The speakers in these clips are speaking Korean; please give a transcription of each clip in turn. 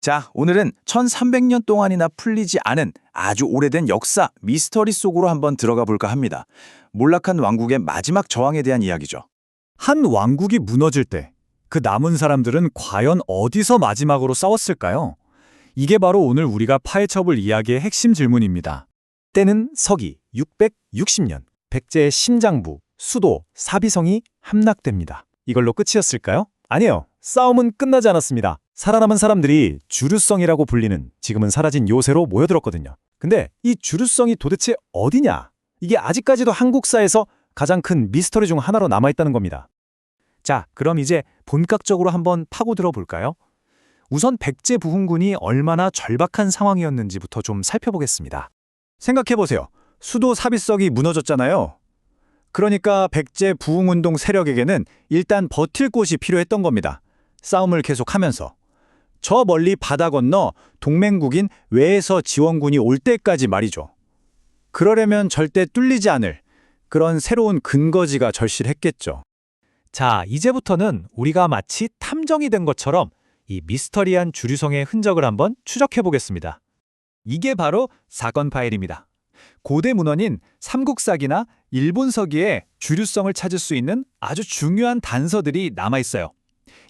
자, 오늘은 1300년 동안이나 풀리지 않은 아주 오래된 역사 미스터리 속으로 한번 들어가 볼까 합니다. 몰락한 왕국의 마지막 저항에 대한 이야기죠. 한 왕국이 무너질 때 그 남은 사람들은 과연 어디서 마지막으로 싸웠을까요? 이게 바로 오늘 우리가 파헤쳐볼 이야기의 핵심 질문입니다. 때는 서기 660년, 백제의 심장부, 수도 사비성이 함락됩니다. 이걸로 끝이었을까요? 아니에요. 싸움은 끝나지 않았습니다. 살아남은 사람들이 주류성이라고 불리는 지금은 사라진 요새로 모여들었거든요. 근데 이 주류성이 도대체 어디냐? 이게 아직까지도 한국사에서 가장 큰 미스터리 중 하나로 남아있다는 겁니다. 자, 그럼 이제 본격적으로 한번 파고들어 볼까요? 우선 백제 부흥군이 얼마나 절박한 상황이었는지부터 좀 살펴보겠습니다. 생각해보세요. 수도 사비석이 무너졌잖아요. 그러니까 백제 부흥운동 세력에게는 일단 버틸 곳이 필요했던 겁니다. 싸움을 계속하면서. 저 멀리 바다 건너 동맹국인 외에서 지원군이 올 때까지 말이죠. 그러려면 절대 뚫리지 않을 그런 새로운 근거지가 절실했겠죠. 자, 이제부터는 우리가 마치 탐정이 된 것처럼 이 미스터리한 주류성의 흔적을 한번 추적해 보겠습니다. 이게 바로 사건 파일입니다. 고대 문헌인 삼국사기나 일본서기에 주류성을 찾을 수 있는 아주 중요한 단서들이 남아있어요.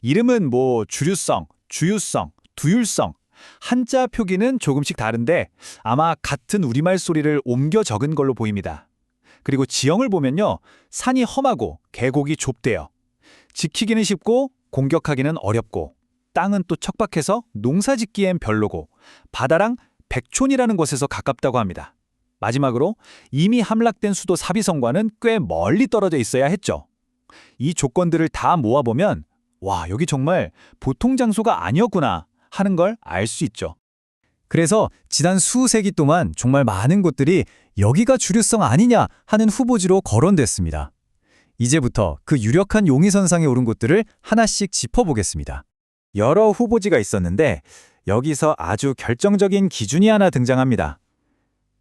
이름은 주류성, 주유성, 두율성, 한자 표기는 조금씩 다른데 아마 같은 우리말 소리를 옮겨 적은 걸로 보입니다. 그리고 지형을 보면요, 산이 험하고 계곡이 좁대요. 지키기는 쉽고 공격하기는 어렵고 땅은 또 척박해서 농사짓기엔 별로고 바다랑 백촌이라는 곳에서 가깝다고 합니다. 마지막으로 이미 함락된 수도 사비성과는 꽤 멀리 떨어져 있어야 했죠. 이 조건들을 다 모아보면 와, 여기 정말 보통 장소가 아니었구나 하는 걸 알 수 있죠. 그래서 지난 수세기 동안 정말 많은 곳들이 여기가 주류성 아니냐 하는 후보지로 거론됐습니다. 이제부터 그 유력한 용의선상에 오른 곳들을 하나씩 짚어보겠습니다. 여러 후보지가 있었는데 여기서 아주 결정적인 기준이 하나 등장합니다.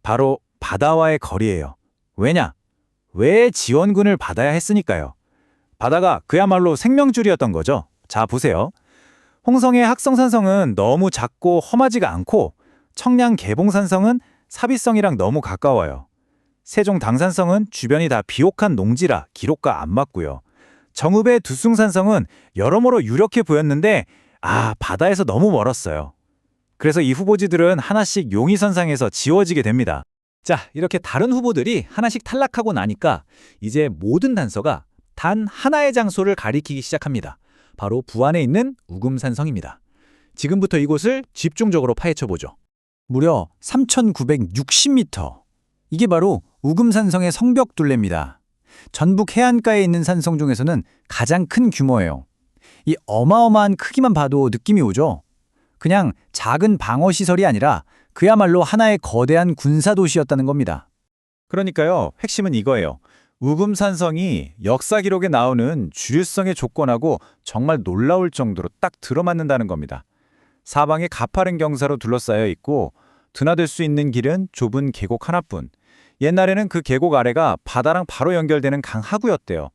바로 바다와의 거리예요. 왜냐? 왜 지원군을 받아야 했으니까요. 바다가 그야말로 생명줄이었던 거죠. 자, 보세요. 홍성의 학성산성은 너무 작고 험하지가 않고 청량 계봉산성은 사비성이랑 너무 가까워요. 세종 당산성은 주변이 다 비옥한 농지라 기록과 안 맞고요. 정읍의 두숭산성은 여러모로 유력해 보였는데 바다에서 너무 멀었어요. 그래서 이 후보지들은 하나씩 용의선상에서 지워지게 됩니다. 자, 이렇게 다른 후보들이 하나씩 탈락하고 나니까 이제 모든 단서가 단 하나의 장소를 가리키기 시작합니다. 바로 부안에 있는 우금산성입니다. 지금부터 이곳을 집중적으로 파헤쳐보죠. 무려 3,960m. 이게 바로 우금산성의 성벽 둘레입니다. 전북 해안가에 있는 산성 중에서는 가장 큰 규모예요. 이 어마어마한 크기만 봐도 느낌이 오죠? 그냥 작은 방어시설이 아니라 그야말로 하나의 거대한 군사도시였다는 겁니다. 그러니까요, 핵심은 이거예요. 우금산성이 역사 기록에 나오는 주류성의 조건하고 정말 놀라울 정도로 딱 들어맞는다는 겁니다. 사방에 가파른 경사로 둘러싸여 있고 드나들 수 있는 길은 좁은 계곡 하나뿐. 옛날에는 그 계곡 아래가 바다랑 바로 연결되는 강 하구였대요.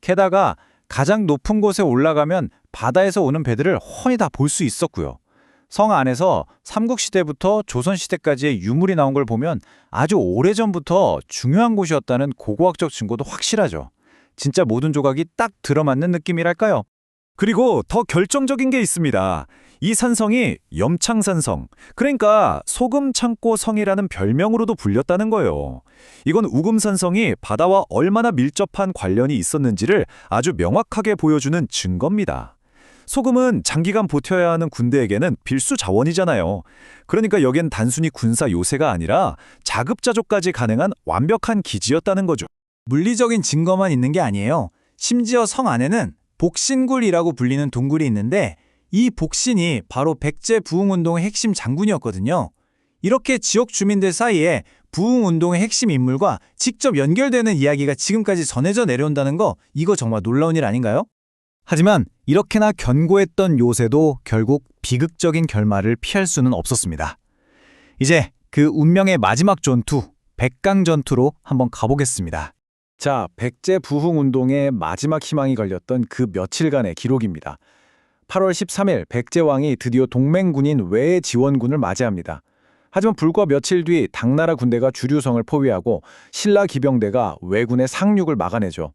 게다가 가장 높은 곳에 올라가면 바다에서 오는 배들을 훤히 다 볼 수 있었고요. 성 안에서 삼국시대부터 조선시대까지의 유물이 나온 걸 보면 아주 오래전부터 중요한 곳이었다는 고고학적 증거도 확실하죠. 진짜 모든 조각이 딱 들어맞는 느낌이랄까요? 그리고 더 결정적인 게 있습니다. 이 산성이 염창산성, 그러니까 소금창고성이라는 별명으로도 불렸다는 거예요. 이건 우금산성이 바다와 얼마나 밀접한 관련이 있었는지를 아주 명확하게 보여주는 증거입니다. 소금은 장기간 버텨야 하는 군대에게는 필수 자원이잖아요. 그러니까 여기엔 단순히 군사 요새가 아니라 자급자족까지 가능한 완벽한 기지였다는 거죠. 물리적인 증거만 있는 게 아니에요. 심지어 성 안에는 복신굴이라고 불리는 동굴이 있는데 이 복신이 바로 백제 부흥운동의 핵심 장군이었거든요. 이렇게 지역 주민들 사이에 부흥운동의 핵심 인물과 직접 연결되는 이야기가 지금까지 전해져 내려온다는 거, 이거 정말 놀라운 일 아닌가요? 하지만 이렇게나 견고했던 요새도 결국 비극적인 결말을 피할 수는 없었습니다. 이제 그 운명의 마지막 전투, 백강전투로 한번 가보겠습니다. 자, 백제 부흥운동의 마지막 희망이 걸렸던 그 며칠간의 기록입니다. 8월 13일 백제왕이 드디어 동맹군인 외의 지원군을 맞이합니다. 하지만 불과 며칠 뒤 당나라 군대가 주류성을 포위하고 신라 기병대가 왜군의 상륙을 막아내죠.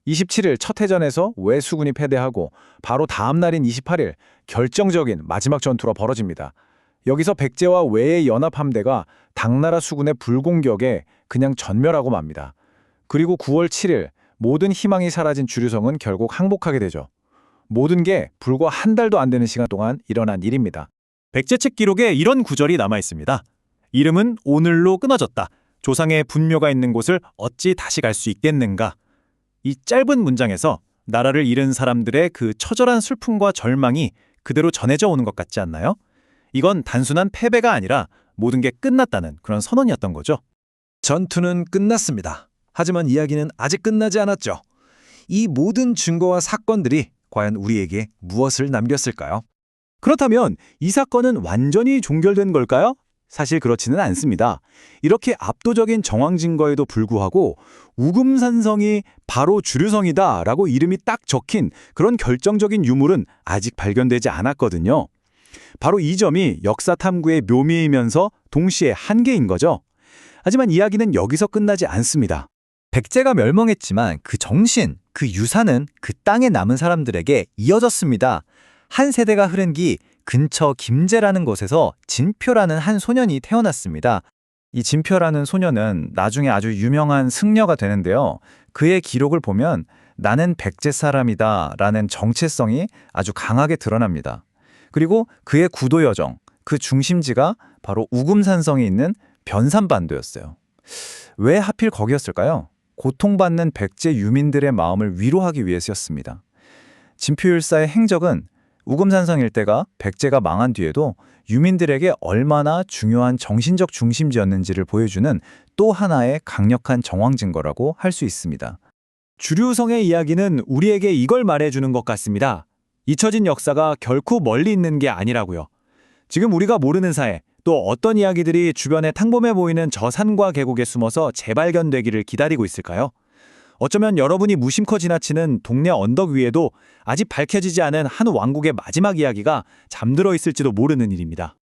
27일 첫 해전에서 왜수군이 패배하고 바로 다음 날인 28일 결정적인 마지막 전투가 벌어집니다. 여기서 백제와 왜의 연합함대가 당나라 수군의 불공격에 그냥 전멸하고 맙니다. 그리고 9월 7일 모든 희망이 사라진 주류성은 결국 항복하게 되죠. 모든 게 불과 한 달도 안 되는 시간 동안 일어난 일입니다. 백제책 기록에 이런 구절이 남아 있습니다. 이름은 오늘로 끊어졌다. 조상의 분묘가 있는 곳을 어찌 다시 갈 수 있겠는가. 이 짧은 문장에서 나라를 잃은 사람들의 그 처절한 슬픔과 절망이 그대로 전해져 오는 것 같지 않나요? 이건 단순한 패배가 아니라 모든 게 끝났다는 그런 선언이었던 거죠. 전투는 끝났습니다. 하지만 이야기는 아직 끝나지 않았죠. 이 모든 증거와 사건들이 과연 우리에게 무엇을 남겼을까요? 그렇다면 이 사건은 완전히 종결된 걸까요? 사실 그렇지는 않습니다. 이렇게 압도적인 정황 증거에도 불구하고 우금산성이 바로 주류성이다라고 이름이 딱 적힌 그런 결정적인 유물은 아직 발견되지 않았거든요. 바로 이 점이 역사 탐구의 묘미이면서 동시에 한계인 거죠. 하지만 이야기는 여기서 끝나지 않습니다. 백제가 멸망했지만 그 정신, 그 유산은 그 땅에 남은 사람들에게 이어졌습니다. 한 세대가 흐른 뒤 근처 김제라는 곳에서 진표라는 한 소년이 태어났습니다. 이 진표라는 소년은 나중에 아주 유명한 승려가 되는데요. 그의 기록을 보면 나는 백제 사람이다 라는 정체성이 아주 강하게 드러납니다. 그리고 그의 구도 여정, 그 중심지가 바로 우금산성이 있는 변산반도였어요. 왜 하필 거기였을까요? 고통받는 백제 유민들의 마음을 위로하기 위해서였습니다. 진표율사의 행적은 우금산성 일대가 백제가 망한 뒤에도 유민들에게 얼마나 중요한 정신적 중심지였는지를 보여주는 또 하나의 강력한 정황 증거라고 할 수 있습니다. 주류성의 이야기는 우리에게 이걸 말해주는 것 같습니다. 잊혀진 역사가 결코 멀리 있는 게 아니라고요. 지금 우리가 모르는 사이 또 어떤 이야기들이 주변에 탕범해 보이는 저 산과 계곡에 숨어서 재발견되기를 기다리고 있을까요? 어쩌면 여러분이 무심코 지나치는 동네 언덕 위에도 아직 밝혀지지 않은 한 왕국의 마지막 이야기가 잠들어 있을지도 모르는 일입니다.